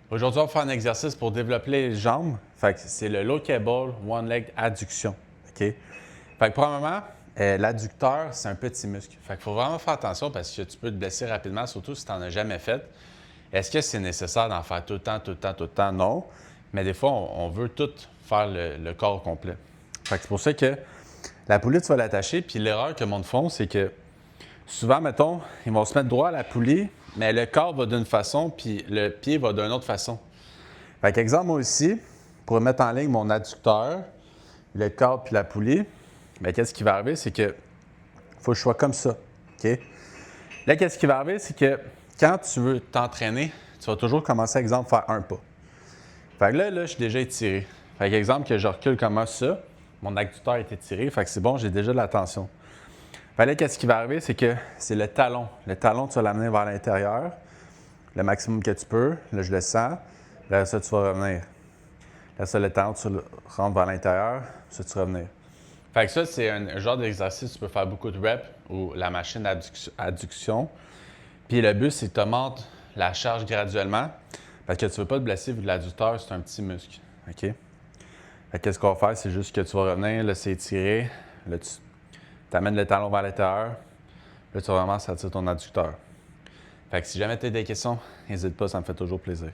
Aujourd'hui, on va faire un exercice pour développer les jambes. Fait que c'est le low cable one leg adduction. OK? Fait que premièrement, l'adducteur, c'est un petit muscle. Fait qu'il faut vraiment faire attention parce que tu peux te blesser rapidement, surtout si tu n'en as jamais fait. Est-ce que c'est nécessaire d'en faire tout le temps, tout le temps, tout le temps? Non. Mais des fois, on veut tout faire le corps complet. Fait que c'est pour ça que la poulie, tu vas l'attacher. Puis l'erreur que le monde font, c'est que souvent, mettons, ils vont se mettre droit à la poulie, mais le corps va d'une façon, puis le pied va d'une autre façon. Fait qu'exemple, moi ici, pour mettre en ligne mon adducteur, le corps puis la poulie, bien, qu'est-ce qui va arriver, c'est que faut que je sois comme ça. OK? Là, qu'est-ce qui va arriver, c'est que quand tu veux t'entraîner, tu vas toujours commencer, exemple, faire un pas. Fait que là, je suis déjà étiré. Fait qu'exemple, que je recule comme ça, mon adducteur est étiré, fait que c'est bon, j'ai déjà de la tension. Fait là, qu'est-ce qui va arriver, c'est que c'est le talon. Le talon, tu vas l'amener vers l'intérieur, le maximum que tu peux. Là, je le sens. Là, ça, tu vas revenir. Là, ça, le talon, tu le rentres vers l'intérieur. Ça, tu vas revenir. Fait que ça, c'est un genre d'exercice, tu peux faire beaucoup de reps ou la machine d'adduction. Puis le but, c'est que tu augmentes la charge graduellement parce que tu ne veux pas te blesser vu que l'adducteur, c'est un petit muscle. OK? Fait que qu'est-ce qu'on va faire? C'est juste que tu vas revenir, là, c'est étiré. Là, tu amènes le talon vers l'intérieur. Là, tu vas vraiment sortir ton adducteur. Fait que si jamais tu as des questions, n'hésite pas, ça me fait toujours plaisir.